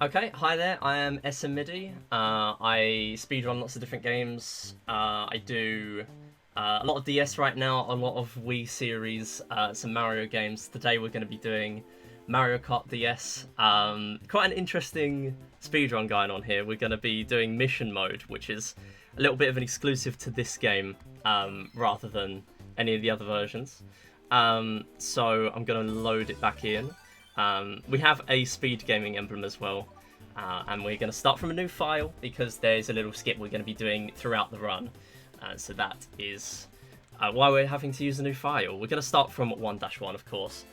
Okay, hi there, I am SMidi. I speedrun lots of different games. I do a lot of DS right now, a lot of Wii series, some Mario games. Today we're going to be doing Mario Kart DS. Quite an interesting speedrun going on here. We're going to be doing mission mode, which is a little bit of an exclusive to this game, rather than any of the other versions. So I'm going to load it back in. We have a SpeedGaming emblem as well, and we're going to start from a new file because there's a little skip we're going to be doing throughout the run. So that is why we're having to use a new file. We're going to start from 1-1, of course.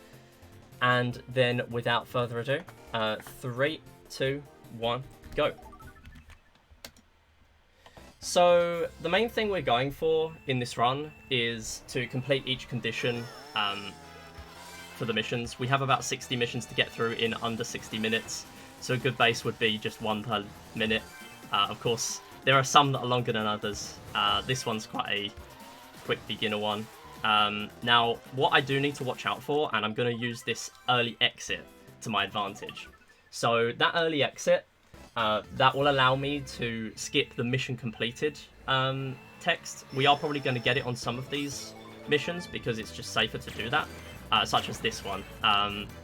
And then, without further ado, 3, 2, 1, go. So the main thing we're going for in this run is to complete each condition for the missions. We have about 60 missions to get through in under 60 minutes, so a good base would be just one per minute. Of course, there are some that are longer than others. This one's quite a quick beginner one. Now, what I do need to watch out for, and I'm going to use this early exit to my advantage. So that early exit, that will allow me to skip the mission completed text. We are probably going to get it on some of these missions because it's just safer to do that. Such as this one,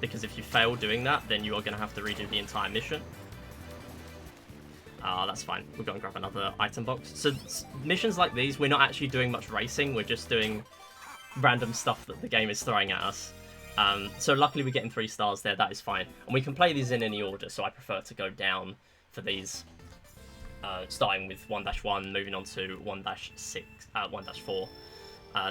because if you fail doing that, then you are going to have to redo the entire mission. That's fine. We're going to grab another item box. So missions like these, we're not actually doing much racing. We're just doing random stuff that the game is throwing at us. So luckily we're getting 3 stars there. That is fine. And we can play these in any order, so I prefer to go down for these. Starting with 1-1, moving on to 1-6, 1-4.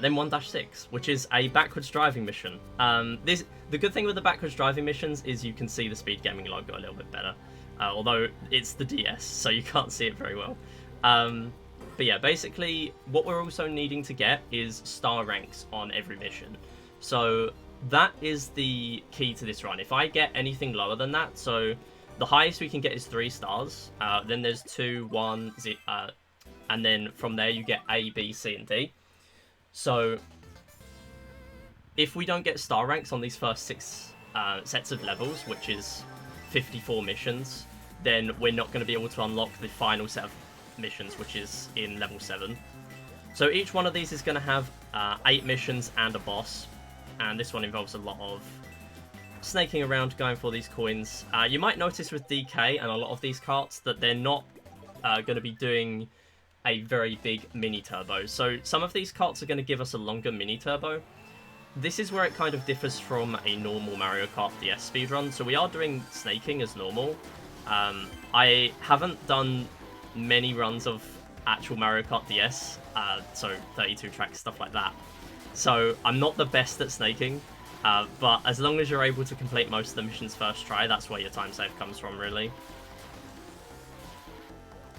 Then 1-6, which is a backwards driving mission. The good thing with the backwards driving missions is you can see the SpeedGaming logo a little bit better. Although it's the DS, so you can't see it very well. But yeah, basically, what we're also needing to get is star ranks on every mission. So that is the key to this run. If I get anything lower than that, so the highest we can get is 3 stars. Then there's 2, 1, and then from there you get A, B, C, and D. So, if we don't get star ranks on these first 6 sets of levels, which is 54 missions, then we're not going to be able to unlock the final set of missions, which is in level 7. So each one of these is going to have 8 missions and a boss, and this one involves a lot of snaking around going for these coins. You might notice with DK and a lot of these carts that they're not going to be doing a very big mini turbo. So some of these carts are going to give us a longer mini turbo. This is where it kind of differs from a normal Mario Kart DS speedrun. So we are doing snaking as normal. I haven't done many runs of actual Mario Kart DS, so 32 tracks, stuff like that. So I'm not the best at snaking, but as long as you're able to complete most of the missions first try, that's where your time save comes from, really.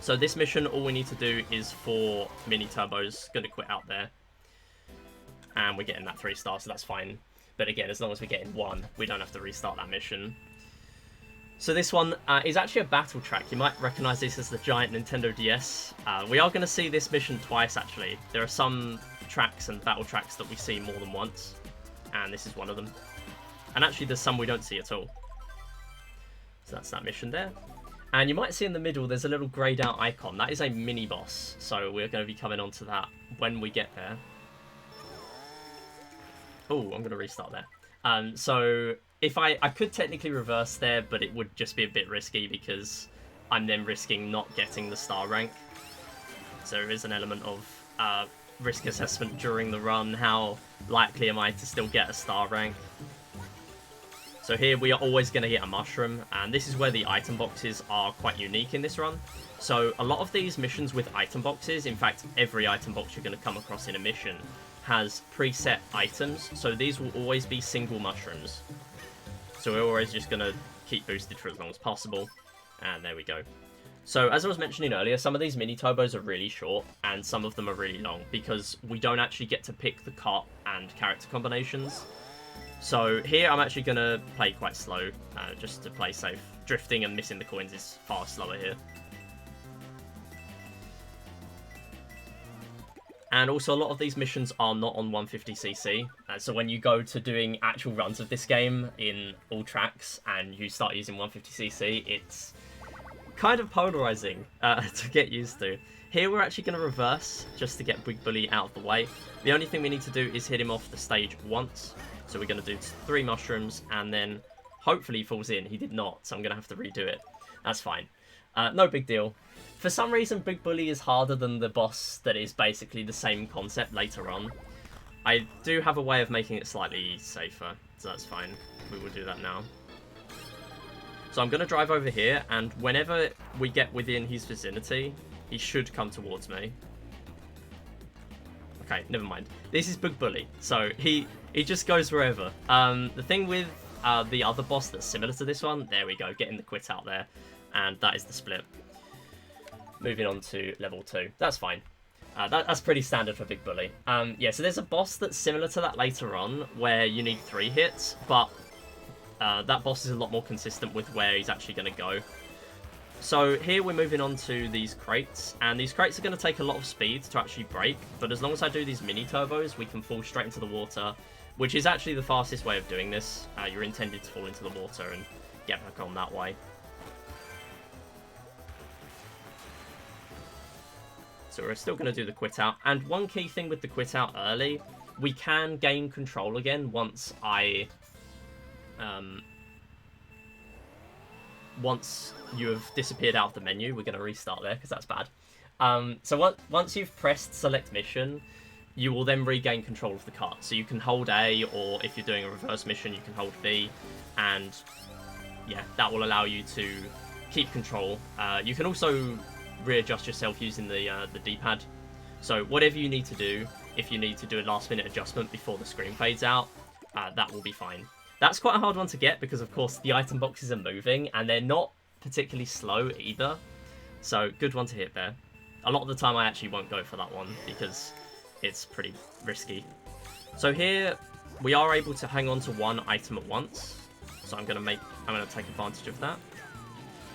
So this mission, all we need to do is 4 mini turbos. Going to quit out there. And we're getting that 3 stars, so that's fine. But again, as long as we're getting 1, we don't have to restart that mission. So this one is actually a battle track. You might recognise this as the giant Nintendo DS. We are going to see this mission twice, actually. There are some tracks and battle tracks that we see more than once. And this is one of them. And actually, there's some we don't see at all. So that's that mission there. And you might see in the middle, there's a little greyed out icon. That is a mini-boss, so we're going to be coming on to that when we get there. Oh, I'm going to restart there. So if I could technically reverse there, but it would just be a bit risky because I'm then risking not getting the star rank. So there is an element of risk assessment during the run. How likely am I to still get a star rank? So here we are always going to get a mushroom, and this is where the item boxes are quite unique in this run. So a lot of these missions with item boxes, in fact every item box you're going to come across in a mission, has preset items, so these will always be single mushrooms. So we're always just going to keep boosted for as long as possible, and there we go. So as I was mentioning earlier, some of these mini turbos are really short, and some of them are really long, because we don't actually get to pick the kart and character combinations. So here I'm actually going to play quite slow, just to play safe. Drifting and missing the coins is far slower here. And also, a lot of these missions are not on 150cc. So when you go to doing actual runs of this game in all tracks and you start using 150cc, it's kind of polarizing to get used to. Here we're actually going to reverse just to get Big Bully out of the way. The only thing we need to do is hit him off the stage once. So we're going to do 3 mushrooms and then hopefully he falls in. He did not, so I'm going to have to redo it. That's fine. No big deal. For some reason, Big Bully is harder than the boss that is basically the same concept later on. I do have a way of making it slightly safer, so that's fine. We will do that now. So I'm going to drive over here, and whenever we get within his vicinity, he should come towards me. Okay, never mind. This is Big Bully, so he just goes wherever. The thing with the other boss that's similar to this one, there we go, getting the quit out there, and that is the split. Moving on to level 2. That's fine. That's pretty standard for Big Bully. Yeah, so there's a boss that's similar to that later on, where you need 3 hits, but that boss is a lot more consistent with where he's actually going to go. So here we're moving on to these crates, and these crates are going to take a lot of speed to actually break, but as long as I do these mini turbos, we can fall straight into the water, which is actually the fastest way of doing this. You're intended to fall into the water and get back on that way. So we're still going to do the quit out, and one key thing with the quit out early, we can gain control again once once you have disappeared out of the menu. We're going to restart there because that's bad. So once you've pressed select mission, you will then regain control of the kart. So you can hold A, or if you're doing a reverse mission, you can hold B, and yeah, that will allow you to keep control. You can also readjust yourself using the D-pad. So whatever you need to do, if you need to do a last minute adjustment before the screen fades out, that will be fine. That's quite a hard one to get because, of course, the item boxes are moving and they're not particularly slow either. So, good one to hit there. A lot of the time I actually won't go for that one because it's pretty risky. So here, we are able to hang on to 1 item at once. So I'm going to take advantage of that.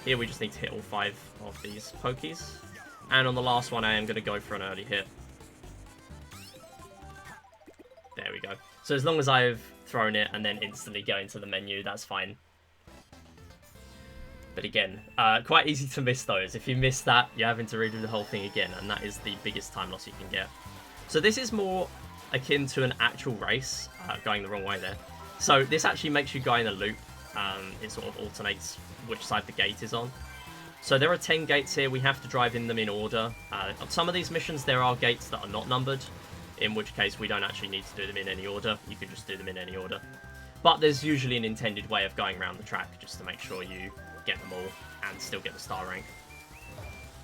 Here we just need to hit all 5 of these pokies. And on the last one, I am going to go for an early hit. There we go. So as long as I've thrown it and then instantly go into the menu, that's fine. But again, quite easy to miss those. If you miss that, you're having to redo the whole thing again, and that is the biggest time loss you can get. So this is more akin to an actual race, going the wrong way there. So this actually makes you go in a loop. It sort of alternates which side the gate is on. So there are 10 gates here. We have to drive in them in order. On some of these missions, there are gates that are not numbered, in which case we don't actually need to do them in any order. You can just do them in any order. But there's usually an intended way of going around the track just to make sure you get them all and still get the star rank.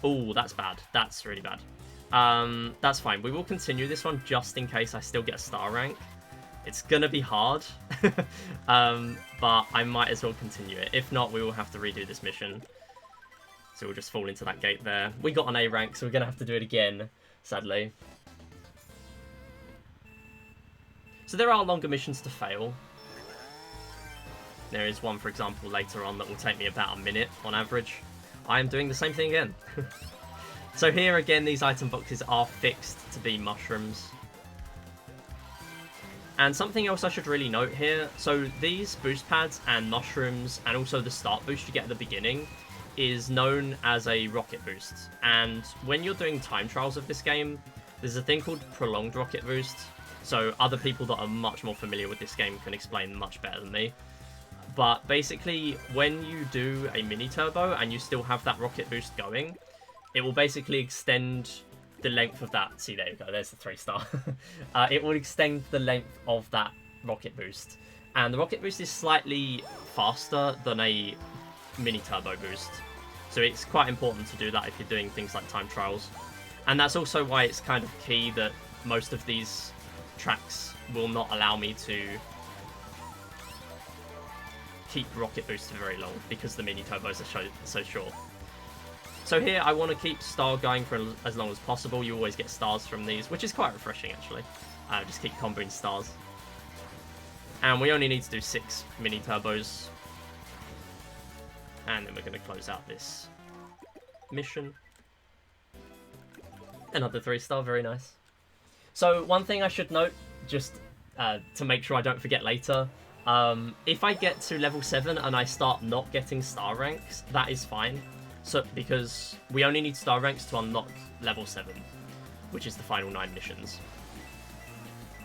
Oh, that's bad. That's really bad. That's fine. We will continue this one just in case I still get a star rank. It's going to be hard, but I might as well continue it. If not, we will have to redo this mission. So we'll just fall into that gate there. We got an A rank, so we're going to have to do it again, sadly. So there are longer missions to fail. There is one, for example, later on that will take me about a minute on average. I am doing the same thing again. So here again, these item boxes are fixed to be mushrooms. And something else I should really note here, so these boost pads and mushrooms and also the start boost you get at the beginning is known as a rocket boost. And when you're doing time trials of this game, there's a thing called prolonged rocket boost. So other people that are much more familiar with this game can explain much better than me. But basically, when you do a mini turbo and you still have that rocket boost going, it will basically extend the length of that. See, there you go, there's the 3-star. It will extend the length of that rocket boost. And the rocket boost is slightly faster than a mini turbo boost. So it's quite important to do that if you're doing things like time trials. And that's also why it's kind of key that most of these tracks will not allow me to keep rocket boosts for very long because the mini turbos are so short. So here I want to keep star going for as long as possible. You always get stars from these, which is quite refreshing actually. Just keep comboing stars. And we only need to do 6 mini turbos. And then we're going to close out this mission. Another 3-star, very nice. So one thing I should note, just to make sure I don't forget later, if I get to level 7 and I start not getting star ranks, that is fine. So because we only need star ranks to unlock level 7, which is the final 9 missions.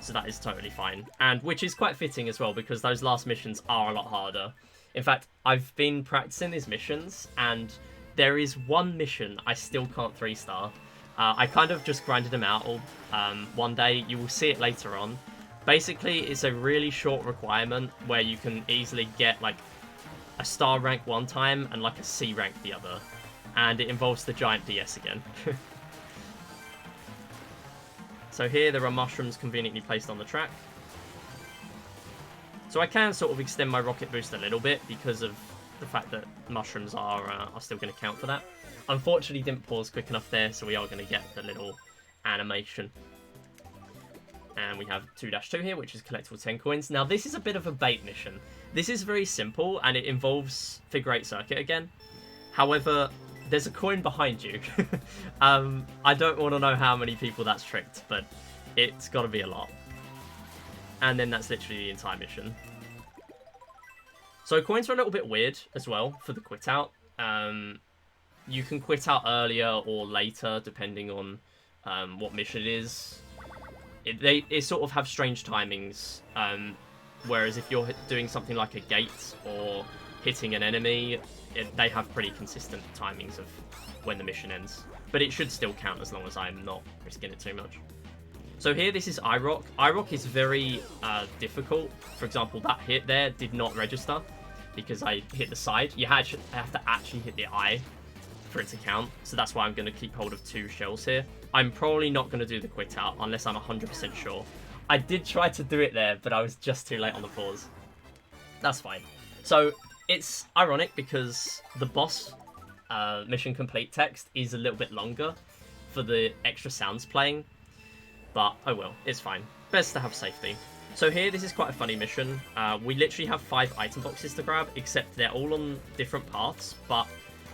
So that is totally fine. And which is quite fitting as well, because those last missions are a lot harder. In fact, I've been practicing these missions, and there is one mission I still can't 3-star. I kind of just grinded them out all, one day. You will see it later on. Basically, it's a really short requirement where you can easily get like a star rank one time and like a C rank the other. And it involves the giant DS again. So here there are mushrooms conveniently placed on the track. So I can sort of extend my rocket boost a little bit because of the fact that mushrooms are still going to count for that. Unfortunately didn't pause quick enough there, so we are going to get the little animation. And we have 2-2 here, which is collectible 10 coins. Now this is a bit of a bait mission. This is very simple and it involves figure 8 circuit again. However, there's a coin behind you. I don't want to know how many people that's tricked, but it's got to be a lot. And then that's literally the entire mission. So coins are a little bit weird as well for the quit out. You can quit out earlier or later depending on what mission it is. They sort of have strange timings. Whereas if you're doing something like a gate or hitting an enemy, they have pretty consistent timings of when the mission ends. But it should still count as long as I'm not risking it too much. So here, this is iRock. iRock is very difficult. For example, that hit there did not register because I hit the side. You have to actually hit the eye for it to count. So that's why I'm going to keep hold of 2 shells here. I'm probably not going to do the quit out unless I'm 100% sure. I did try to do it there, but I was just too late on the pause. That's fine. So it's ironic because the boss mission complete text is a little bit longer for the extra sounds playing. But, oh well, it's fine. Best to have safety. So here, this is quite a funny mission. We literally have 5 item boxes to grab, except they're all on different paths. But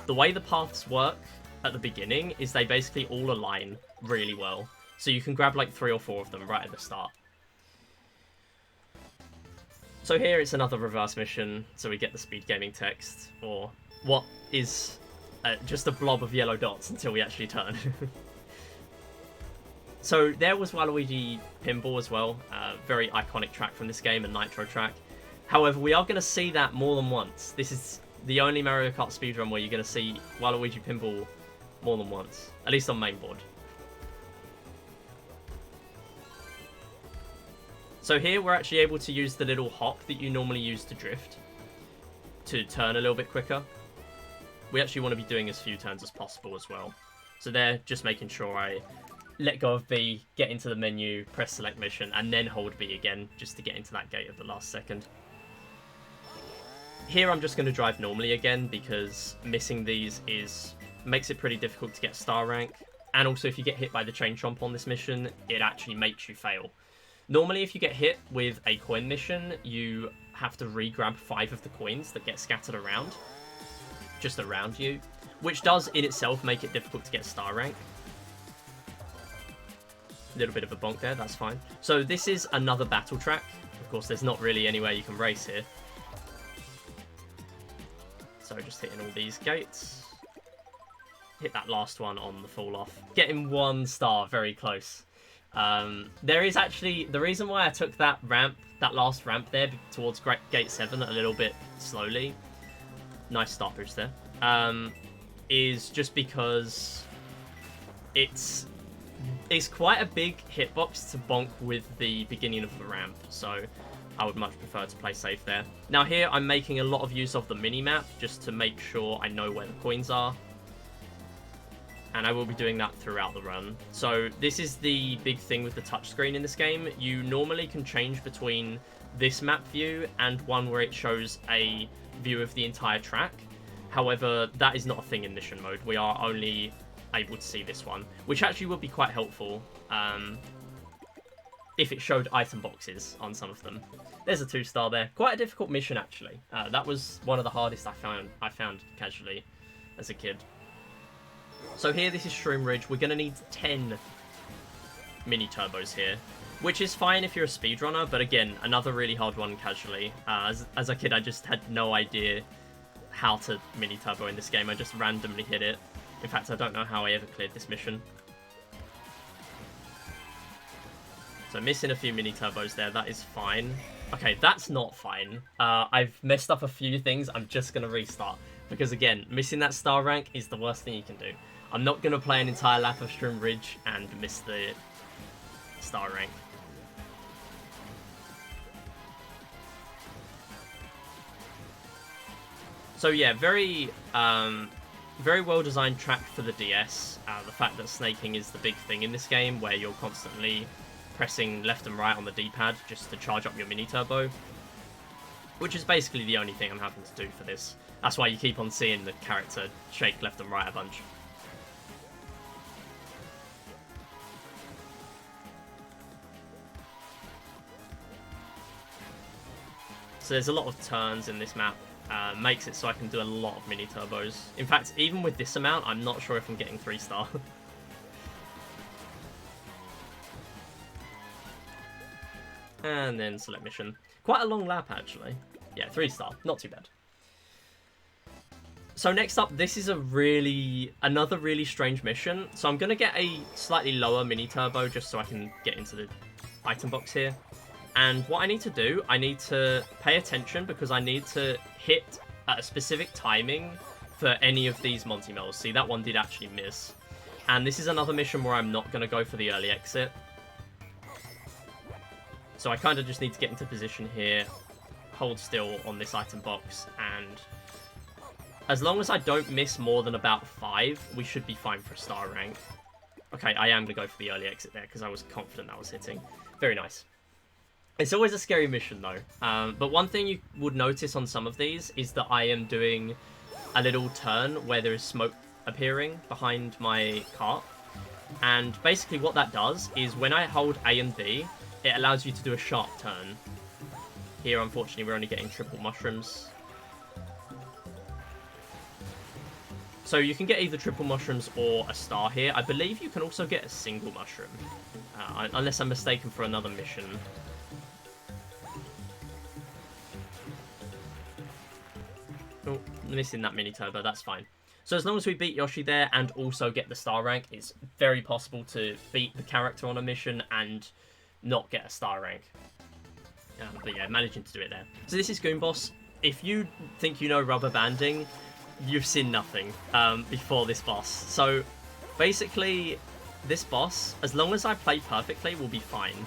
the way the paths work at the beginning is they basically all align really well. So you can grab like 3 or 4 of them right at the start. So here it's another reverse mission. So we get the SpeedGaming text, or what is just a blob of yellow dots until we actually turn. So there was Waluigi Pinball as well, very iconic track from this game, a Nitro track. However, we are going to see that more than once. This is the only Mario Kart speedrun where you're going to see Waluigi Pinball more than once, at least on mainboard. So here we're actually able to use the little hop that you normally use to drift to turn a little bit quicker. We actually want to be doing as few turns as possible as well. So there, just making sure I let go of B, get into the menu, press select mission, and then hold B again, just to get into that gate at the last second. Here I'm just going to drive normally again, because missing these makes it pretty difficult to get star rank. And also if you get hit by the chain chomp on this mission, it actually makes you fail. Normally if you get hit with a coin mission, you have to re-grab 5 of the coins that get scattered around, just around you, which does in itself make it difficult to get star rank. Little bit of a bonk there, that's fine. So this is another battle track. Of course, there's not really anywhere you can race here. So just hitting all these gates. Hit that last one on the fall off. Getting 1 star, very close. There is actually, the reason why I took that ramp, that last ramp there towards gate 7 a little bit slowly, nice start boost there, is just because it's quite a big hitbox to bonk with the beginning of the ramp, so I would much prefer to play safe there. Now here I'm making a lot of use of the mini-map just to make sure I know where the coins are, and I will be doing that throughout the run. So this is the big thing with the touchscreen in this game. You normally can change between this map view and one where it shows a view of the entire track. However, that is not a thing in mission mode. We are only able to see this one, which actually would be quite helpful if it showed item boxes on some of them. There's a 2-star there. Quite a difficult mission actually. That was one of the hardest I found casually as a kid. So here, this is Shroom Ridge. We're going to need 10 mini turbos here, which is fine if you're a speedrunner, but again, another really hard one casually. As a kid, I just had no idea how to mini turbo in this game. I just randomly hit it. In fact, I don't know how I ever cleared this mission. So missing a few mini turbos there, that is fine. Okay, that's not fine. I've messed up a few things. I'm just going to restart. Because again, missing that star rank is the worst thing you can do. I'm not going to play an entire lap of Strum Ridge and miss the star rank. So yeah, very well designed track for the DS. The fact that snaking is the big thing in this game, where you're constantly pressing left and right on the D-pad just to charge up your mini turbo, which is basically the only thing I'm having to do for this. That's why you keep on seeing the character shake left and right a bunch. So there's a lot of turns in this map. Makes it so I can do a lot of mini turbos. In fact, even with this amount, I'm not sure if I'm getting 3-star. And then select mission. Quite a long lap, actually. Yeah, 3-star. Not too bad. So next up, this is another really strange mission. So I'm going to get a slightly lower mini turbo just so I can get into the item box here. And what I need to do, I need to pay attention because I need to hit at a specific timing for any of these multi-mills. See, that one did actually miss. And this is another mission where I'm not going to go for the early exit. So I kind of just need to get into position here, hold still on this item box, and as long as I don't miss more than about 5, we should be fine for a star rank. Okay, I am going to go for the early exit there because I was confident that was hitting. Very nice. It's always a scary mission though, but one thing you would notice on some of these is that I am doing a little turn where there is smoke appearing behind my cart, and basically what that does is when I hold A and B, it allows you to do a sharp turn. Here, unfortunately, we're only getting triple mushrooms. So you can get either triple mushrooms or a star here. I believe you can also get a single mushroom, unless I'm mistaken for another mission. Oh, missing that mini turbo, that's fine. So as long as we beat Yoshi there and also get the star rank, it's very possible to beat the character on a mission and not get a star rank. But yeah, managing to do it there. So this is Goon Boss. If you think you know rubber banding, you've seen nothing before this boss. So basically, this boss, as long as I play perfectly, will be fine.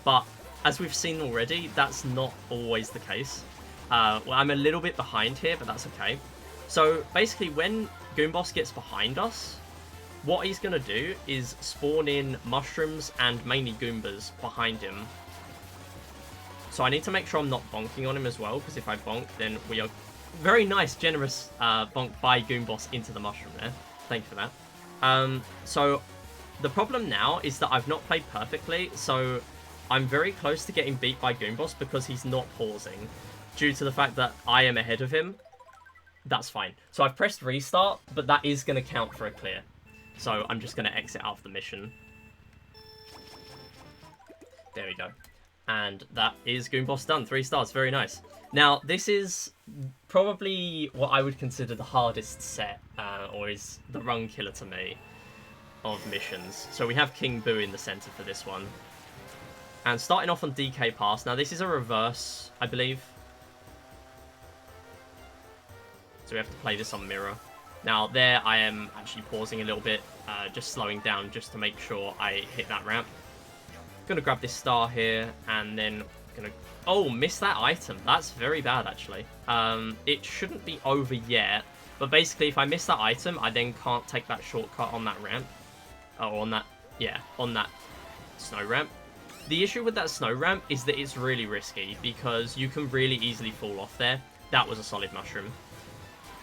But as we've seen already, that's not always the case. Well, I'm a little bit behind here, but that's okay. So basically, when Goon Boss gets behind us, what he's going to do is spawn in mushrooms and mainly Goombas behind him. So I need to make sure I'm not bonking on him as well, because if I bonk, then we are... Very nice, generous bonk by Goon Boss into the mushroom there. Thank you for that. So the problem now is that I've not played perfectly, so I'm very close to getting beat by Goon Boss because he's not pausing. Due to the fact that I am ahead of him, that's fine. So I've pressed restart, but that is going to count for a clear. So I'm just going to exit out of the mission. There we go. And that is Goon Boss done. 3 stars. Very nice. Now, this is probably what I would consider the hardest set, or is the run killer to me, of missions. So we have King Boo in the center for this one. And starting off on DK Pass. Now, this is a reverse, I believe. So we have to play this on mirror. Now, there I am actually pausing a little bit, just slowing down just to make sure I hit that ramp. Gonna grab this star here, and then gonna... Oh, missed that item. That's very bad, actually. It shouldn't be over yet, but basically, if I miss that item, I then can't take that shortcut on that ramp. Oh, on that... Yeah, on that snow ramp. The issue with that snow ramp is that it's really risky, because you can really easily fall off there. That was a solid mushroom.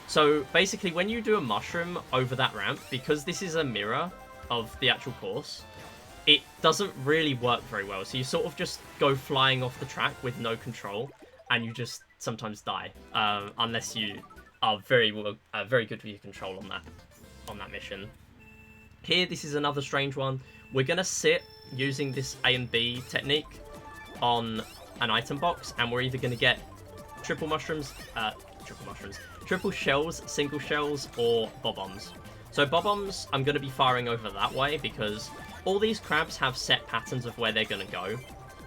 So, basically, when you do a mushroom over that ramp, because this is a mirror of the actual course, it doesn't really work very well. So you sort of just go flying off the track with no control, and you just sometimes die, unless you are very good with your control on that mission. Here, this is another strange one. We're going to sit using this A and B technique on an item box, and we're either going to get triple shells, single shells, or bob-ombs. So bob-ombs, I'm going to be firing over that way because all these crabs have set patterns of where they're going to go.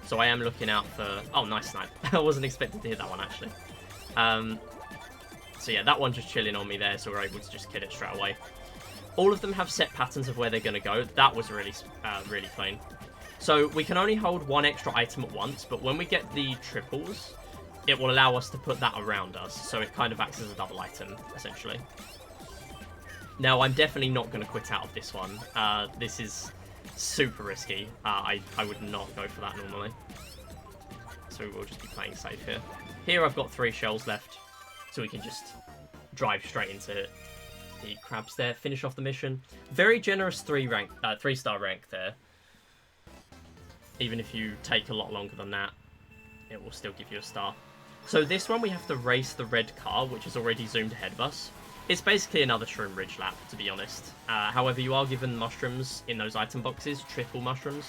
So I am looking out for... Oh, nice snipe. I wasn't expecting to hit that one, actually. So yeah, that one just chilling on me there, so we're able to just kill it straight away. All of them have set patterns of where they're going to go. That was really clean. So we can only hold one extra item at once, but when we get the triples, it will allow us to put that around us. So it kind of acts as a double item, essentially. Now, I'm definitely not going to quit out of this one. This is super risky. I would not go for that normally. So we'll just be playing safe here. Here I've got 3 shells left, so we can just drive straight into the crabs there, finish off the mission. Very generous 3-star rank there. Even if you take a lot longer than that, it will still give you a star. So this one we have to race the red car, which is already zoomed ahead of us. It's basically another Shroom Ridge lap, to be honest. However, you are given mushrooms in those item boxes, triple mushrooms.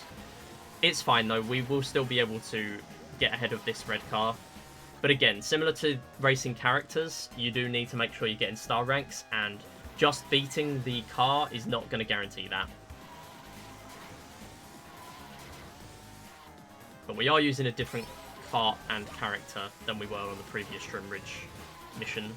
It's fine though, we will still be able to get ahead of this red car. But again, similar to racing characters, you do need to make sure you get in star ranks, and just beating the car is not going to guarantee that. But we are using a different Kart and character than we were on the previous Shroom Ridge mission.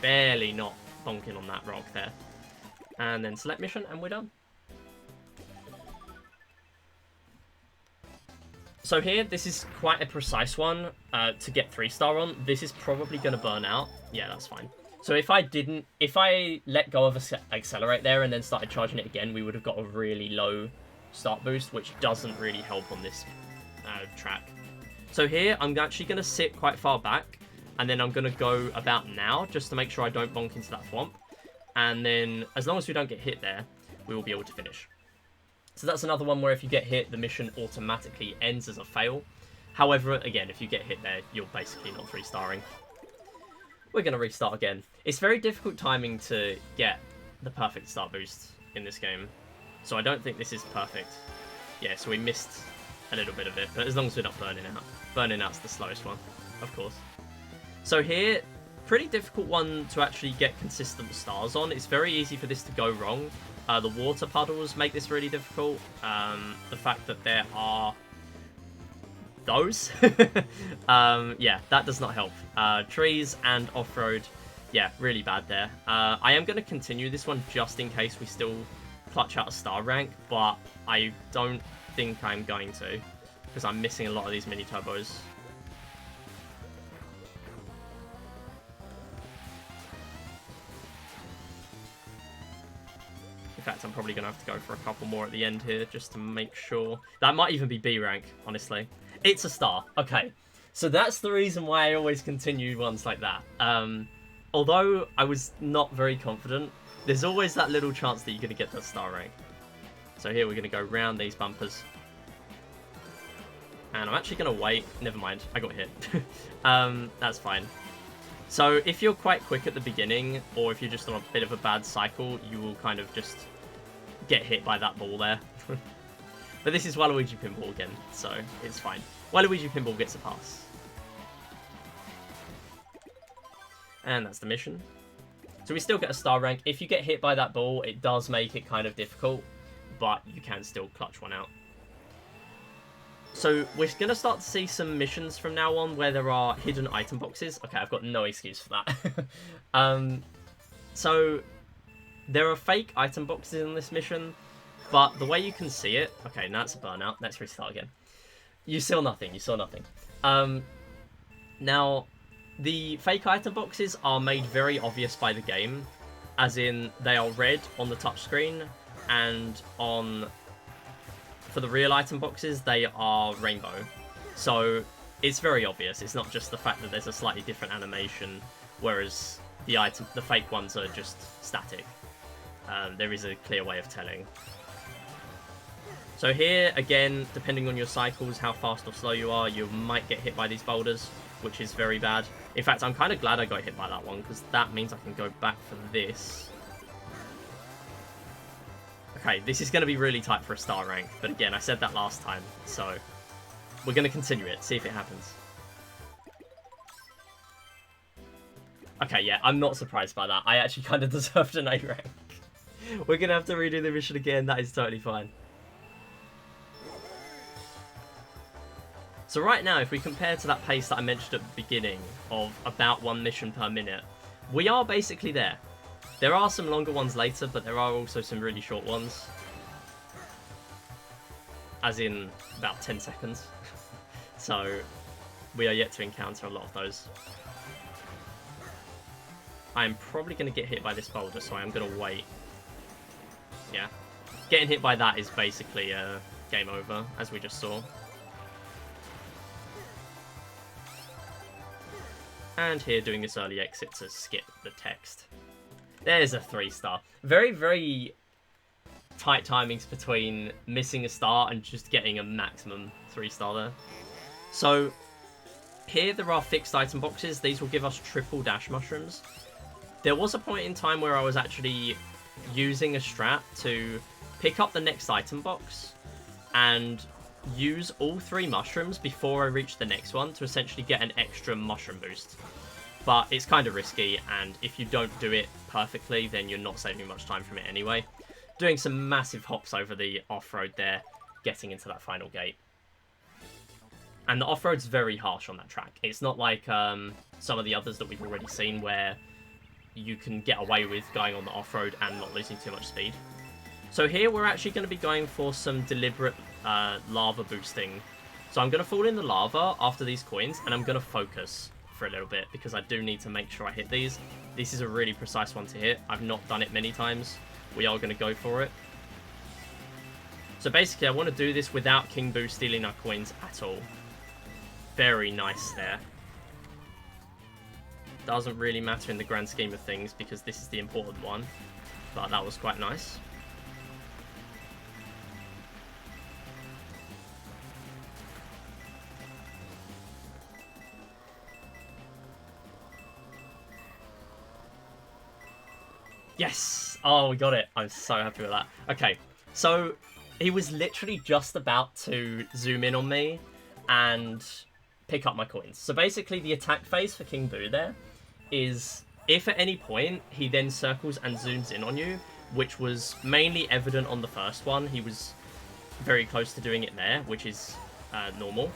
Barely not bonking on that rock there. And then select mission, and we're done. So here, this is quite a precise one to get 3-star on. This is probably going to burn out. Yeah, that's fine. So if I let go of accelerate there and then started charging it again, we would have got a really low start boost, which doesn't really help on this track. So here, I'm actually going to sit quite far back, and then I'm going to go about now, just to make sure I don't bonk into that thwomp. And then, as long as we don't get hit there, we will be able to finish. So that's another one where if you get hit, the mission automatically ends as a fail. However, again, if you get hit there, you're basically not 3-starring. We're going to restart again. It's very difficult timing to get the perfect start boost in this game. So I don't think this is perfect. Yeah, so we missed a little bit of it, but as long as we're not burning out. Burning out's the slowest one, of course. So here, pretty difficult one to actually get consistent stars on. It's very easy for this to go wrong. The water puddles make this really difficult. The fact that there are those, yeah, that does not help. Trees and off-road, yeah, really bad there. I am going to continue this one just in case we still clutch out a star rank, but I don't think I'm going to, because I'm missing a lot of these mini turbos. In fact, I'm probably going to have to go for a couple more at the end here just to make sure. That might even be B rank, honestly. It's a star. Okay. So that's the reason why I always continue ones like that. Although I was not very confident, there's always that little chance that you're going to get that star rank. So here we're going to go round these bumpers. And I'm actually going to wait. Never mind. I got hit. That's fine. So if you're quite quick at the beginning, or if you're just on a bit of a bad cycle, you will kind of just get hit by that ball there. But this is Waluigi Pinball again, so it's fine. Waluigi Pinball gets a pass. And that's the mission. So we still get a star rank. If you get hit by that ball, it does make it kind of difficult, but you can still clutch one out. So we're going to start to see some missions from now on where there are hidden item boxes. Okay, I've got no excuse for that. So there are fake item boxes in this mission, but the way you can see it... Okay, now it's a burnout. Let's restart again. You saw nothing. You saw nothing. Now, the fake item boxes are made very obvious by the game, as in they are red on the touchscreen, and on... For the real item boxes, they are rainbow. So it's very obvious. It's not just the fact that there's a slightly different animation, whereas the fake ones are just static. There is a clear way of telling. So here, again, depending on your cycles, how fast or slow you are, you might get hit by these boulders. which is very bad. In fact, I'm kind of glad I got hit by that one, because that means I can go back for this. Okay, this is going to be really tight for a star rank, but again, I said that last time, so we're going to continue it, see if it happens. Okay, yeah, I'm not surprised by that. I actually kind of deserved an A rank. We're going to have to redo the mission again, that is totally fine. So right now, if we compare to that pace that I mentioned at the beginning of about 1 mission per minute, we are basically there. There are some longer ones later, but there are also some really short ones. As in, about 10 seconds. So, we are yet to encounter a lot of those. I'm probably going to get hit by this boulder, so I'm going to wait. Yeah. Getting hit by that is basically game over, as we just saw. And here, doing this early exit to skip the text. There's a 3-star. Very, very tight timings between missing a star and just getting a maximum 3-star there. So, here there are fixed item boxes. These will give us triple dash mushrooms. There was a point in time where I was actually using a strat to pick up the next item box and use all 3 mushrooms before I reach the next one to essentially get an extra mushroom boost. But it's kind of risky, and if you don't do it perfectly, then you're not saving much time from it anyway. Doing some massive hops over the off-road there, getting into that final gate. And the off-road's very harsh on that track. It's not like some of the others that we've already seen where you can get away with going on the off-road and not losing too much speed. So here we're actually going to be going for some deliberate lava boosting. So I'm going to fall in the lava after these coins, and I'm going to focus for a little bit because I do need to make sure I hit these. This is a really precise one to hit. I've not done it many times. We are going to go for it. So basically I want to do this without King Boo stealing our coins at all. Very nice there. Doesn't really matter in the grand scheme of things because this is the important one, but that was quite nice. Yes! Oh, we got it. I'm so happy with that. Okay, so he was literally just about to zoom in on me and pick up my coins. So basically the attack phase for King Boo there is if at any point he then circles and zooms in on you, which was mainly evident on the first one. He was very close to doing it there, which is normal.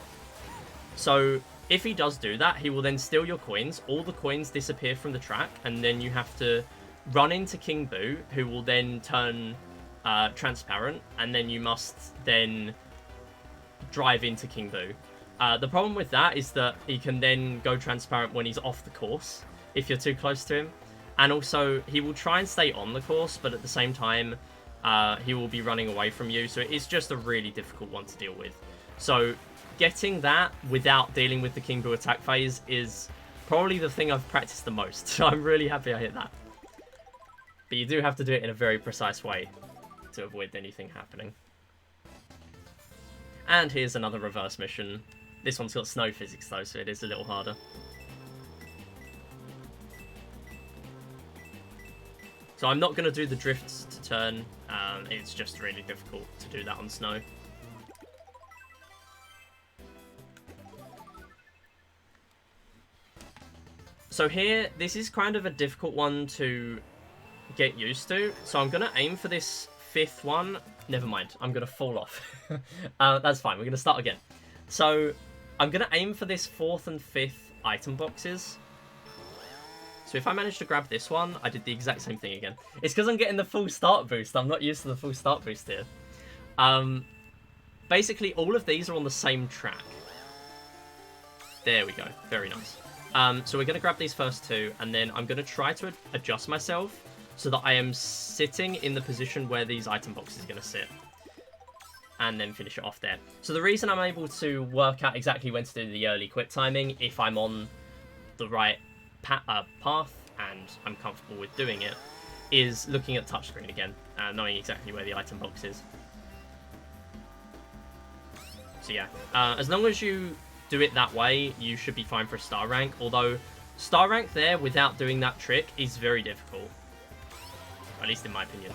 So if he does do that, he will then steal your coins. All the coins disappear from the track, and then you have to run into King Boo, who will then turn transparent, and then you must then drive into King Boo. The problem with that is that he can then go transparent when he's off the course, if you're too close to him. And also, he will try and stay on the course, but at the same time, he will be running away from you. So it's just a really difficult one to deal with. So getting that without dealing with the King Boo attack phase is probably the thing I've practiced the most. So I'm really happy I hit that. But you do have to do it in a very precise way to avoid anything happening. And here's another reverse mission. This one's got snow physics though, so it is a little harder. So I'm not going to do the drifts to turn. It's just really difficult to do that on snow. So here, this is kind of a difficult one to get used to. So I'm going to aim for this 5th one. Never mind, I'm going to fall off. That's fine, we're going to start again. So I'm going to aim for this 4th and 5th item boxes. So if I manage to grab this one, I did the exact same thing again. It's because I'm getting the full start boost. I'm not used to the full start boost here. Basically, all of these are on the same track. There we go. Very nice. So we're going to grab these first 2, and then I'm going to try to adjust myself so that I am sitting in the position where these item boxes are going to sit. And then finish it off there. So the reason I'm able to work out exactly when to do the early quit timing, if I'm on the right path and I'm comfortable with doing it, is looking at the touchscreen again, knowing exactly where the item box is. So yeah, as long as you do it that way, you should be fine for a star rank. Although, star rank there without doing that trick is very difficult. At least in my opinion.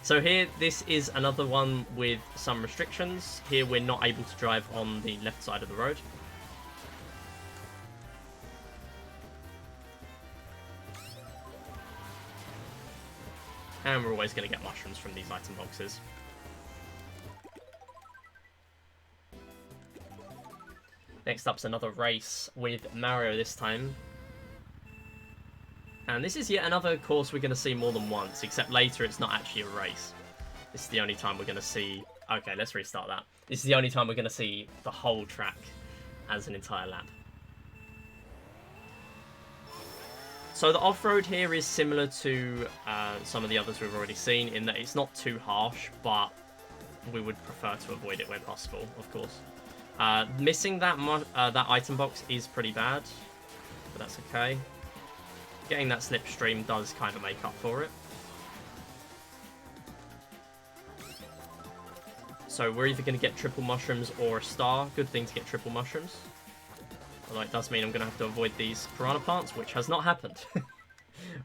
So here, this is another one with some restrictions. Here, we're not able to drive on the left side of the road. And we're always going to get mushrooms from these item boxes. Next up's another race with Mario this time. And this is yet another course we're going to see more than once, except later it's not actually a race. This is the only time we're going to see... Okay, let's restart that. This is the only time we're going to see the whole track as an entire lap. So the off-road here is similar to some of the others we've already seen, in that it's not too harsh, but we would prefer to avoid it where possible, of course. Missing that item box is pretty bad, but that's okay. Getting that slipstream does kind of make up for it. So we're either going to get triple mushrooms or a star. Good thing to get triple mushrooms. Although it does mean I'm going to have to avoid these piranha plants, which has not happened.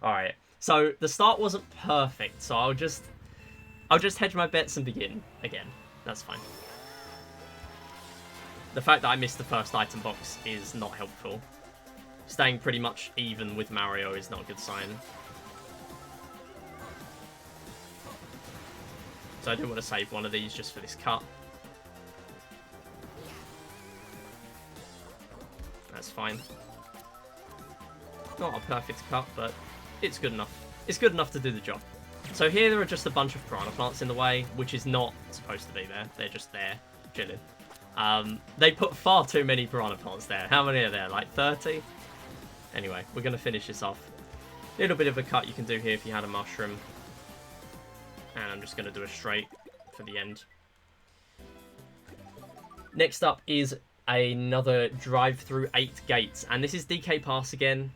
Alright, so the start wasn't perfect, so I'll just hedge my bets and begin again. That's fine. The fact that I missed the first item box is not helpful. Staying pretty much even with Mario is not a good sign. So I do want to save one of these just for this cut. That's fine. Not a perfect cut, but it's good enough. It's good enough to do the job. So here there are just a bunch of piranha plants in the way, which is not supposed to be there. They're just there, chilling. They put far too many piranha plants there. How many are there? Like 30? Anyway, we're going to finish this off. A little bit of a cut you can do here if you had a mushroom. And I'm just going to do a straight for the end. Next up is another drive through 8 gates. And this is DK Pass again.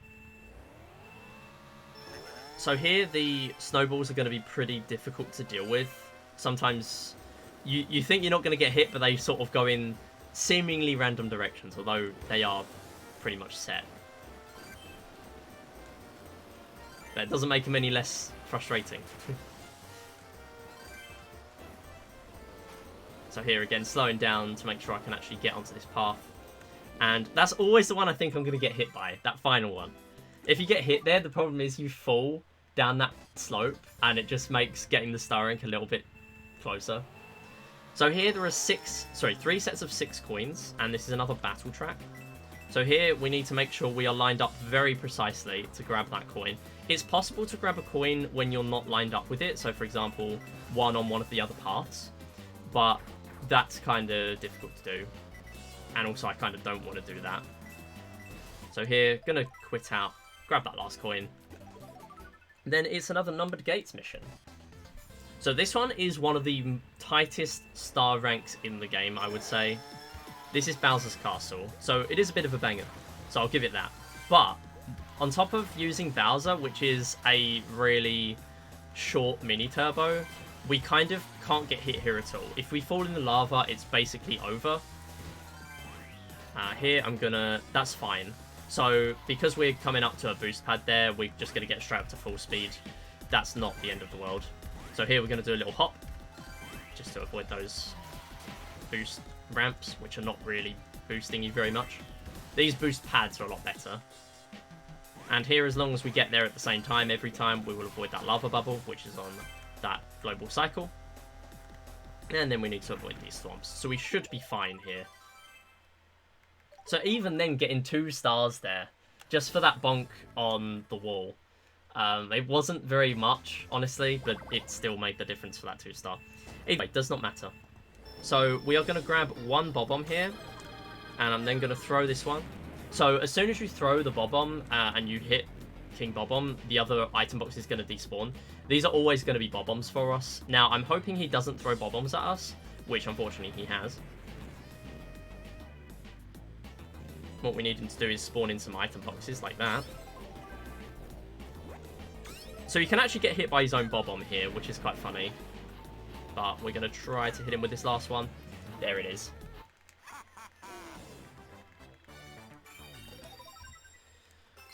So here the snowballs are going to be pretty difficult to deal with. Sometimes you think you're not going to get hit, but they sort of go in seemingly random directions, although they are pretty much set. But it doesn't make them any less frustrating. So here again, slowing down to make sure I can actually get onto this path. And that's always the one I think I'm going to get hit by, that final one. If you get hit there, the problem is you fall down that slope, and it just makes getting the star rank a little bit closer. So here there are 3 sets of 6 coins, and this is another battle track. So here we need to make sure we are lined up very precisely to grab that coin. It's possible to grab a coin when you're not lined up with it, so for example, one on one of the other paths, but that's kind of difficult to do, and also I kind of don't want to do that. So here, gonna quit out, grab that last coin. Then it's another numbered gates mission. So this one is one of the tightest star ranks in the game, I would say. This is Bowser's Castle, so it is a bit of a banger, so I'll give it that. But on top of using Bowser, which is a really short mini turbo, we kind of can't get hit here at all. If we fall in the lava, it's basically over. Here, that's fine. So, because we're coming up to a boost pad there, we're just going to get straight up to full speed. That's not the end of the world. So here, we're going to do a little hop, just to avoid those boost ramps, which are not really boosting you very much. These boost pads are a lot better. And here, as long as we get there at the same time, every time, we will avoid that lava bubble, which is on that global cycle. And then we need to avoid these swamps. So we should be fine here. So even then, getting 2 stars there, just for that bonk on the wall, it wasn't very much, honestly, but it still made the difference for that 2-star. Anyway, it does not matter. So we are going to grab 1 Bob-omb here, and I'm then going to throw this one. So as soon as you throw the Bob-omb and you hit King Bob-omb, the other item box is going to despawn. These are always going to be Bob-ombs for us. Now, I'm hoping he doesn't throw Bob-ombs at us, which unfortunately he has. What we need him to do is spawn in some item boxes like that. So he can actually get hit by his own Bob-omb here, which is quite funny. But we're going to try to hit him with this last one. There it is.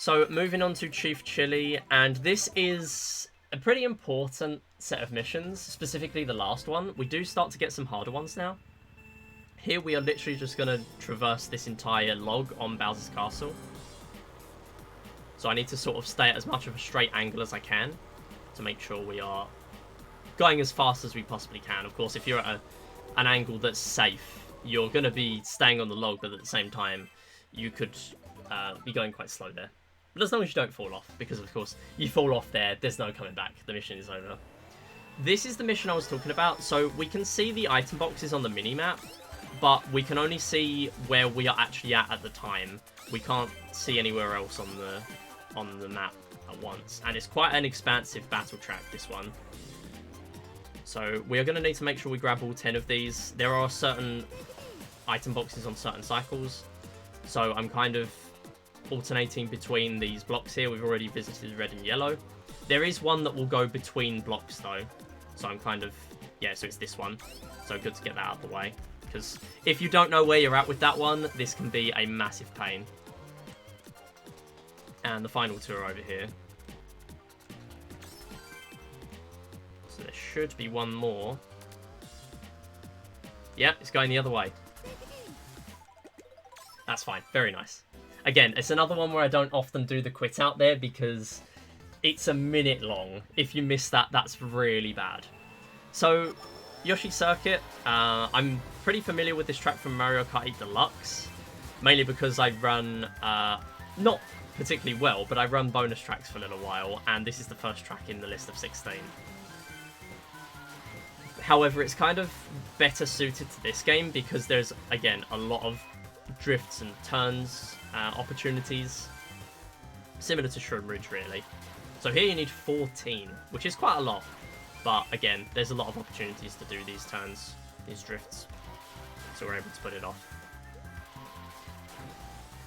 So moving on to Chief Chili, and this is a pretty important set of missions, specifically the last one. We do start to get some harder ones now. Here we are literally just going to traverse this entire log on Bowser's Castle. So I need to sort of stay at as much of a straight angle as I can to make sure we are going as fast as we possibly can. Of course, if you're at an angle that's safe, you're going to be staying on the log, but at the same time, you could be going quite slow there. But as long as you don't fall off, because of course, you fall off there, there's no coming back. The mission is over. This is the mission I was talking about. So we can see the item boxes on the mini-map, but we can only see where we are actually at the time. We can't see anywhere else on the map at once. And it's quite an expansive battle track, this one. So we are going to need to make sure we grab all 10 of these. There are certain item boxes on certain cycles. So I'm kind of alternating between these blocks here. We've already visited red and yellow. There is one that will go between blocks though. So I'm kind of, yeah, so it's this one. So good to get that out of the way. Because if you don't know where you're at with that one, this can be a massive pain. And the final two are over here. So there should be one more. Yeah, it's going the other way. That's fine. Very nice. Again, it's another one where I don't often do the quit out there because it's a minute long. If you miss that, that's really bad. So, Yoshi Circuit. I'm pretty familiar with this track from Mario Kart 8 Deluxe. Mainly because I run, not particularly well, but I run bonus tracks for a little while. And this is the first track in the list of 16. However, it's kind of better suited to this game because there's, again, a lot of drifts and turns opportunities, similar to Shroom Ridge really. So here you need 14, which is quite a lot, but again, there's a lot of opportunities to do these turns, these drifts, so we're able to put it off.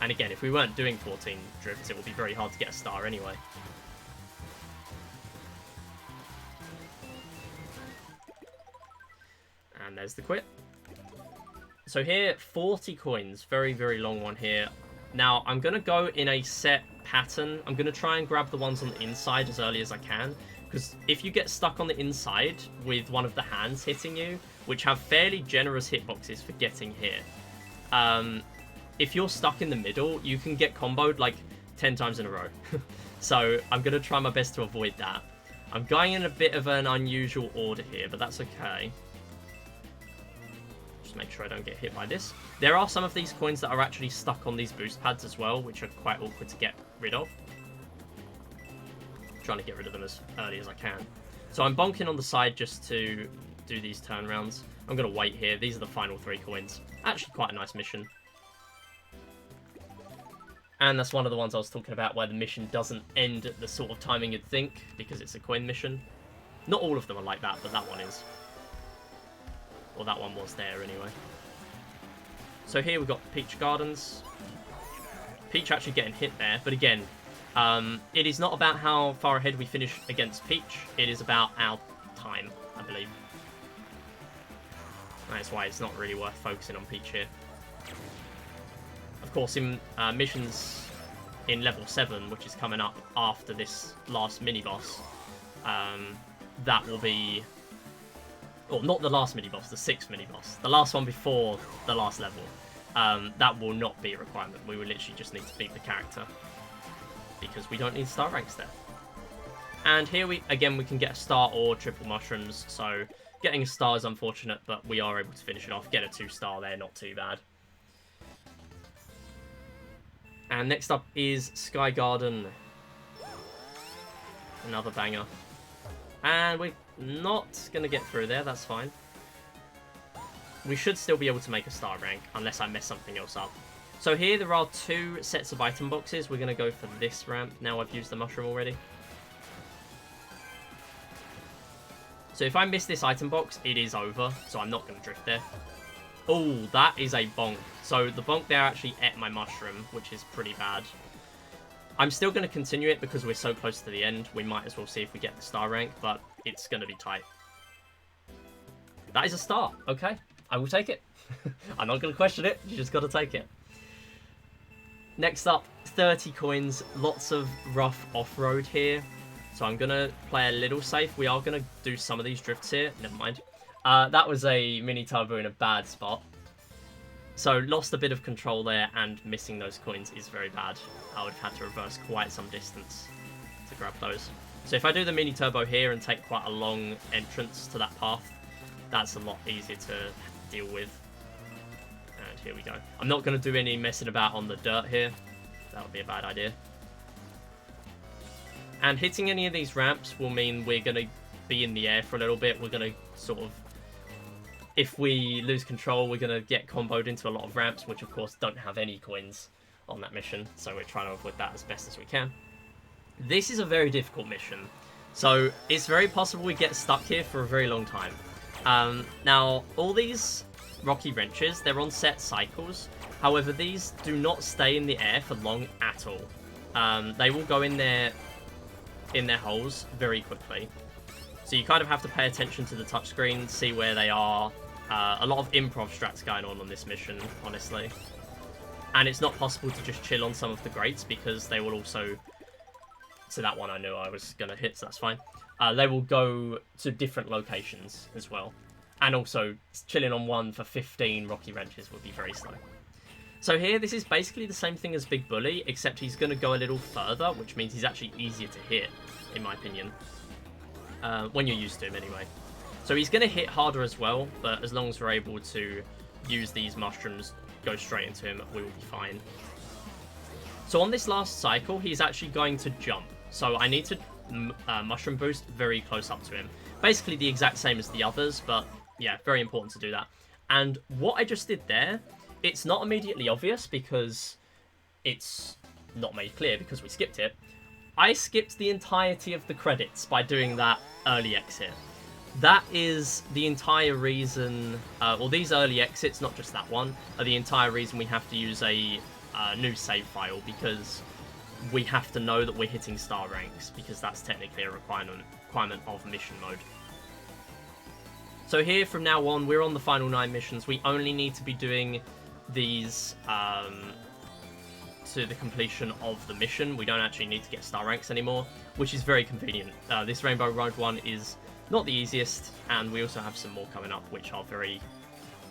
And again, if we weren't doing 14 drifts, it would be very hard to get a star anyway. And there's the quit. So here, 40 coins. Very, very long one here. Now, I'm going to go in a set pattern. I'm going to try and grab the ones on the inside as early as I can. Because if you get stuck on the inside with one of the hands hitting you, which have fairly generous hitboxes for getting hit, if you're stuck in the middle, you can get comboed like 10 times in a row. So I'm going to try my best to avoid that. I'm going in a bit of an unusual order here, but that's okay. Make sure I don't get hit by this. There are some of these coins that are actually stuck on these boost pads as well, which are quite awkward to get rid of. I'm trying to get rid of them as early as I can. So I'm bonking on the side just to do these turn rounds. I'm going to wait here. These are the final 3 coins. Actually quite a nice mission. And that's one of the ones I was talking about where the mission doesn't end at the sort of timing you'd think, because it's a coin mission. Not all of them are like that, but that one is. Or that one was there anyway. So here we've got Peach Gardens. Peach actually getting hit there, but again, it is not about how far ahead we finish against Peach. It is about our time, I believe. That's why it's not really worth focusing on Peach here. Of course, in missions in level 7, which is coming up after this last mini-boss, that will be... Or not the last mini-boss, the 6th mini-boss. The last one before the last level. That will not be a requirement. We will literally just need to beat the character. Because we don't need star ranks there. And here we can get a star or triple mushrooms. So getting a star is unfortunate, but we are able to finish it off. Get a 2-star there, not too bad. And next up is Sky Garden. Another banger. And we're not going to get through there, that's fine. We should still be able to make a star rank, unless I mess something else up. So here there are 2 sets of item boxes. We're going to go for this ramp. Now I've used the mushroom already. So if I miss this item box, it is over. So I'm not going to drift there. Oh, that is a bonk. So the bonk there actually ate my mushroom, which is pretty bad. I'm still going to continue it because we're so close to the end. We might as well see if we get the star rank, but it's going to be tight. That is a star. Okay, I will take it. I'm not going to question it. You just got to take it. Next up, 30 coins, lots of rough off-road here. So I'm going to play a little safe. We are going to do some of these drifts here. Never mind. That was a mini turbo in a bad spot. So lost a bit of control there, and missing those coins is very bad. I would have had to reverse quite some distance to grab those. So if I do the mini turbo here and take quite a long entrance to that path, that's a lot easier to deal with. And here we go. I'm not going to do any messing about on the dirt here. That would be a bad idea. And hitting any of these ramps will mean we're going to be in the air for a little bit. We're going to sort of, if we lose control, we're going to get comboed into a lot of ramps, which of course don't have any coins on that mission. So we're trying to avoid that as best as we can. This is a very difficult mission. So it's very possible we get stuck here for a very long time. Now, all these rocky wrenches, they're on set cycles. However, these do not stay in the air for long at all. They will go in their holes very quickly. So you kind of have to pay attention to the touchscreen, see where they are. A lot of improv strats going on this mission, honestly. And it's not possible to just chill on some of the grates because they will also... So that one I knew I was going to hit, so that's fine. They will go to different locations as well. And also, chilling on one for 15 rocky wrenches would be very slow. So here, this is basically the same thing as Big Bully, except he's going to go a little further, which means he's actually easier to hit, in my opinion. When you're used to him, anyway. So he's going to hit harder as well, but as long as we're able to use these mushrooms, go straight into him, we will be fine. So on this last cycle, he's actually going to jump. So I need to mushroom boost very close up to him. Basically the exact same as the others, but yeah, very important to do that. And what I just did there, it's not immediately obvious because it's not made clear because we skipped it. I skipped the entirety of the credits by doing that early exit. That is the entire reason, well, these early exits, not just that one, are the entire reason we have to use a new save file, because we have to know that we're hitting star ranks, because that's technically a requirement of mission mode. So here, from now on, we're on the final 9 missions. We only need to be doing these to the completion of the mission. We don't actually need to get star ranks anymore, which is very convenient. This Rainbow Road one is not the easiest, and we also have some more coming up which are very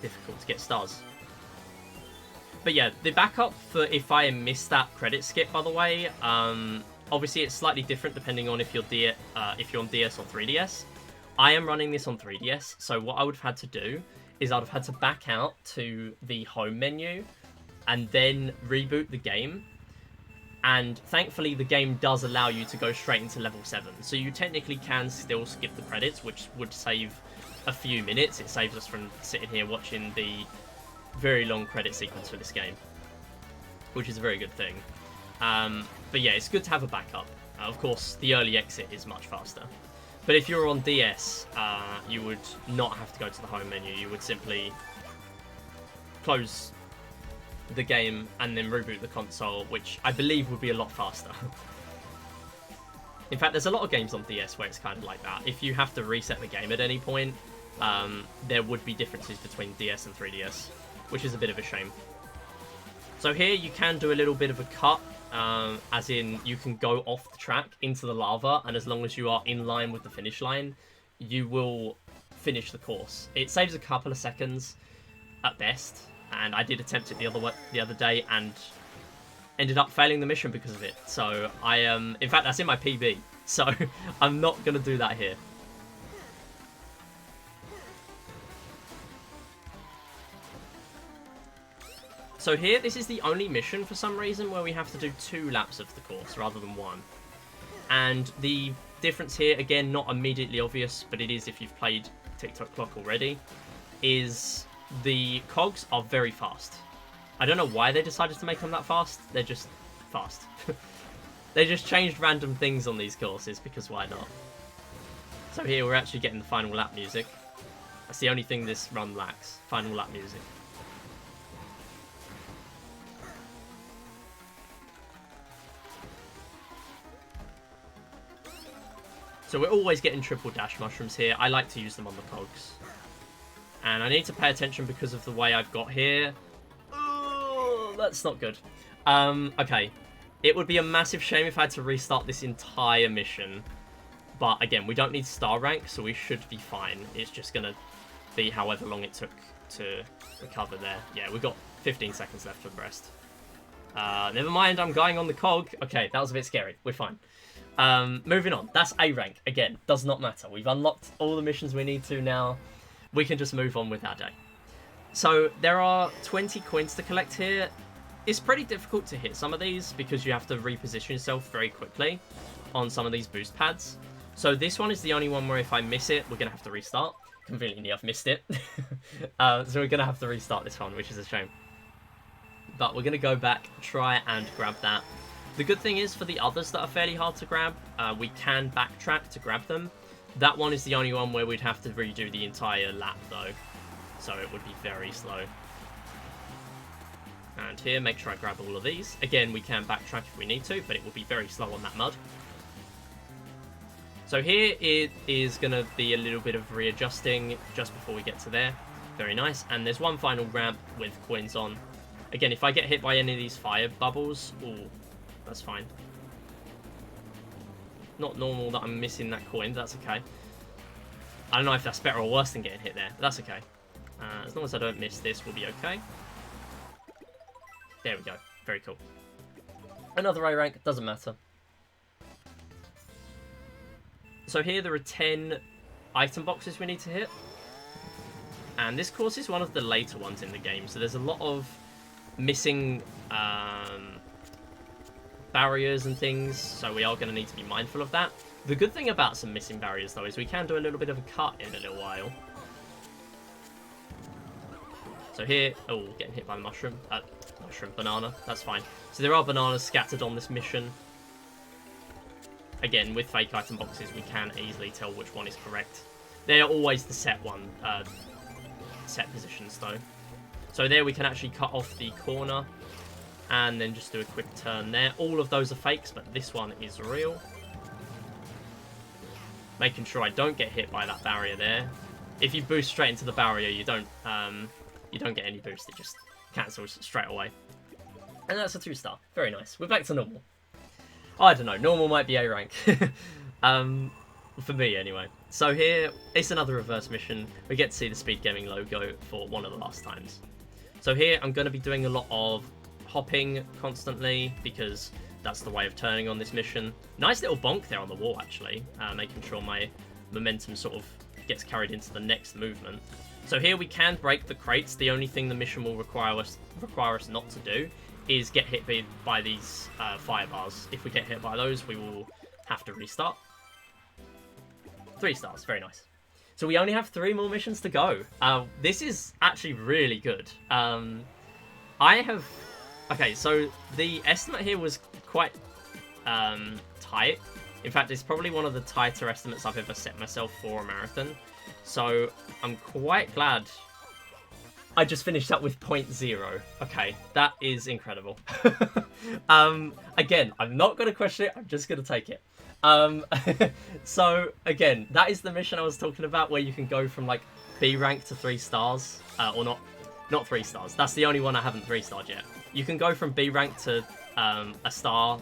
difficult to get stars. But yeah, the backup for if I missed that credit skip, by the way, obviously it's slightly different depending on if you're on DS or 3DS. I am running this on 3DS, so what I would have had to do is I'd have had to back out to the home menu and then reboot the game. And thankfully the game does allow you to go straight into level 7. So you technically can still skip the credits, which would save a few minutes. It saves us from sitting here watching the very long credit sequence for this game, which is a very good thing. But yeah, it's good to have a backup. Of course, the early exit is much faster. But if you're on DS, you would not have to go to the home menu. You would simply close the game and then reboot the console, which I believe would be a lot faster. In fact, there's a lot of games on DS where it's kind of like that. If you have to reset the game at any point, there would be differences between DS and 3DS, which is a bit of a shame. So here you can do a little bit of a cut, as in you can go off the track into the lava, and as long as you are in line with the finish line, you will finish the course. It saves a couple of seconds at best, and I did attempt it the other day and ended up failing the mission because of it. So I in fact, that's in my PB, so I'm not going to do that here. So here, this is the only mission for some reason where we have to do 2 laps of the course rather than 1. And the difference here, again, not immediately obvious, but it is if you've played TikTok Clock already, is the cogs are very fast. I don't know why they decided to make them that fast. They're just fast. They just changed random things on these courses because why not? So here we're actually getting the final lap music. That's the only thing this run lacks. Final lap music. So we're always getting triple dash mushrooms here. I like to use them on the cogs. And I need to pay attention because of the way I've got here. Ooh, that's not good. Okay. It would be a massive shame if I had to restart this entire mission. But again, we don't need star rank, so we should be fine. It's just going to be however long it took to recover there. Yeah, we've got 15 seconds left for the rest. Never mind, I'm going on the cog. Okay, that was a bit scary. We're fine. Moving on. That's A rank. Again, does not matter. We've unlocked all the missions we need to now. We can just move on with our day. So there are 20 coins to collect here. It's pretty difficult to hit some of these because you have to reposition yourself very quickly on some of these boost pads. So this one is the only one where if I miss it, we're going to have to restart. Conveniently, I've missed it. So we're going to have to restart this one, which is a shame. But we're going to go back, try and grab that. The good thing is, for the others that are fairly hard to grab, we can backtrack to grab them. That one is the only one where we'd have to redo the entire lap, though. So it would be very slow. And here, make sure I grab all of these. Again, we can backtrack if we need to, but it will be very slow on that mud. So here it is going to be a little bit of readjusting just before we get to there. Very nice. And there's one final ramp with coins on. Again, if I get hit by any of these fire bubbles, ooh, that's fine. Not normal that I'm missing that coin, but that's okay. I don't know if that's better or worse than getting hit there, but that's okay. As long as I don't miss this, we'll be okay. There we go. Very cool. Another A rank, doesn't matter. So here there are 10 item boxes we need to hit. And this course is one of the later ones in the game, so there's a lot of missing barriers and things, so we are going to need to be mindful of that. The good thing about some missing barriers, though, is we can do a little bit of a cut in a little while. So here, oh, getting hit by the banana, that's fine. So there are bananas scattered on this mission. Again, with fake item boxes, we can easily tell which one is correct. They are always the set positions, though. So there we can actually cut off the corner and then just do a quick turn there. All of those are fakes, but this one is real. Making sure I don't get hit by that barrier there. If you boost straight into the barrier, you don't get any boost. It just cancels straight away. And that's a 2-star. Very nice. We're back to normal. I don't know. Normal might be A rank. For me, anyway. So here, it's another reverse mission. We get to see the SpeedGaming logo for one of the last times. So here, I'm going to be doing a lot of hopping constantly because that's the way of turning on this mission. Nice little bonk there on the wall, actually. Making sure my momentum sort of gets carried into the next movement. So here we can break the crates. The only thing the mission will require us not to do is get hit by these fire bars. If we get hit by those, we will have to restart. 3 stars, very nice. So we only have 3 more missions to go. This is actually really good. Okay, so the estimate here was quite tight. In fact, it's probably one of the tighter estimates I've ever set myself for a marathon. So I'm quite glad I just finished up with 0.0. Okay, that is incredible. Again, I'm not going to question it. I'm just going to take it. So again, that is the mission I was talking about where you can go from like B rank to 3 stars, or not 3 stars. That's the only one I haven't 3-starred yet. You can go from B rank to a star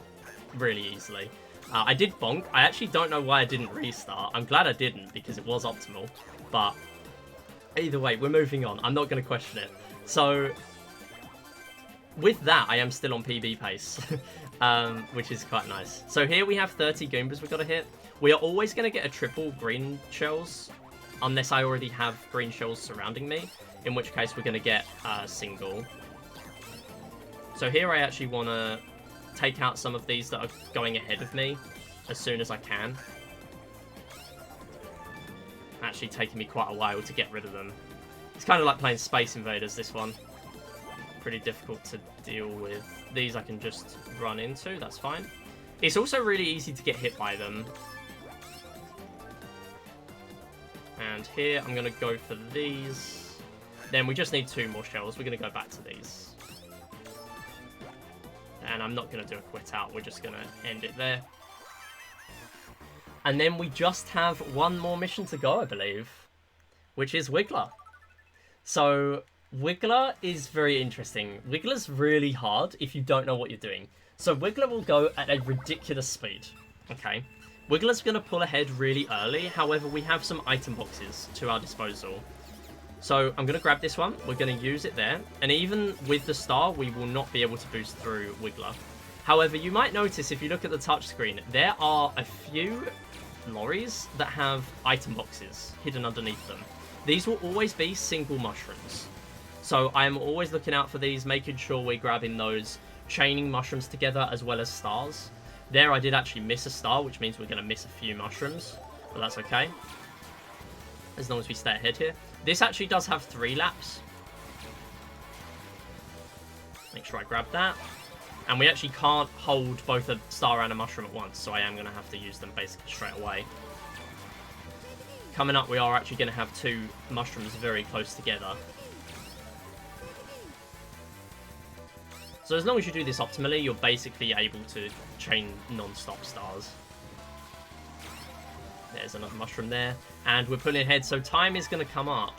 really easily. I did bonk. I actually don't know why I didn't restart. I'm glad I didn't because it was optimal. But either way, we're moving on. I'm not going to question it. So with that, I am still on PB pace, which is quite nice. So here we have 30 Goombas we've got to hit. We are always going to get a triple green shells, unless I already have green shells surrounding me, in which case we're going to get a single. So here I actually want to take out some of these that are going ahead of me as soon as I can. Actually taking me quite a while to get rid of them. It's kind of like playing Space Invaders, this one. Pretty difficult to deal with. These I can just run into, that's fine. It's also really easy to get hit by them. And here I'm going to go for these. Then we just need 2 more shells. We're going to go back to these. And I'm not going to do a quit out. We're just going to end it there. And then we just have 1 more mission to go, I believe. Which is Wiggler. So Wiggler is very interesting. Wiggler's really hard if you don't know what you're doing. So Wiggler will go at a ridiculous speed, okay? Wiggler's going to pull ahead really early, however, we have some item boxes to our disposal. So I'm going to grab this one, we're going to use it there, and even with the star, we will not be able to boost through Wiggler. However, you might notice if you look at the touchscreen, there are a few lorries that have item boxes hidden underneath them. These will always be single mushrooms. So I'm always looking out for these, making sure we're grabbing those, chaining mushrooms together as well as stars. There I did actually miss a star, which means we're going to miss a few mushrooms, but that's okay. As long as we stay ahead here. This actually does have 3 laps. Make sure I grab that. And we actually can't hold both a star and a mushroom at once, so I am going to have to use them basically straight away. Coming up, we are actually going to have 2 mushrooms very close together. So as long as you do this optimally, you're basically able to chain non-stop stars. There's another mushroom there. And we're pulling ahead, so time is going to come up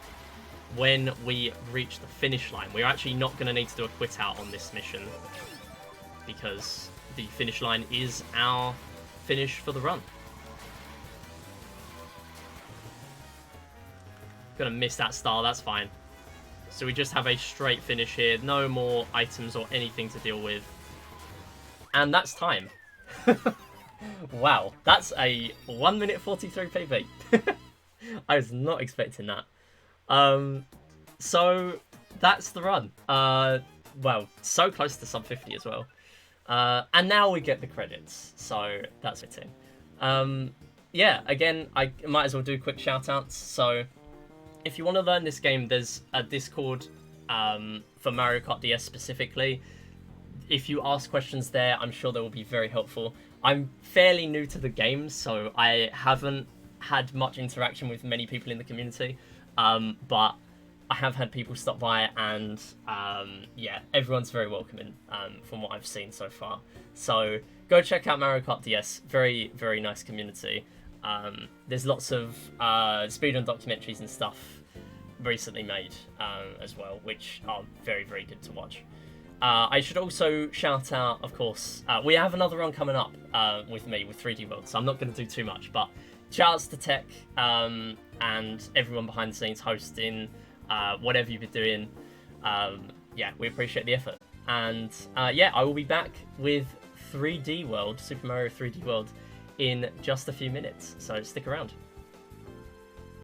when we reach the finish line. We're actually not going to need to do a quit out on this mission, because the finish line is our finish for the run. Gonna miss that star, that's fine. So we just have a straight finish here, no more items or anything to deal with. And that's time. Wow, that's a 1 minute 43 PB. I was not expecting that. So that's the run. Well, so close to sub 50 as well. And now we get the credits, so that's fitting. Yeah, again, I might as well do quick shout-outs. So if you want to learn this game, there's a Discord for Mario Kart DS specifically. If you ask questions there, I'm sure they will be very helpful. I'm fairly new to the game, so I haven't had much interaction with many people in the community, but I have had people stop by, and yeah, everyone's very welcoming from what I've seen so far. So go check out Mario Kart DS, very, very nice community. There's lots of speedrun documentaries and stuff recently made as well, which are very, very good to watch. I should also shout out, of course, we have another run coming up with me, with 3D World, so I'm not going to do too much, but shout-outs to Tech and everyone behind the scenes hosting, whatever you've been doing. Yeah, we appreciate the effort. And yeah, I will be back with 3D World, Super Mario 3D World, in just a few minutes, so stick around.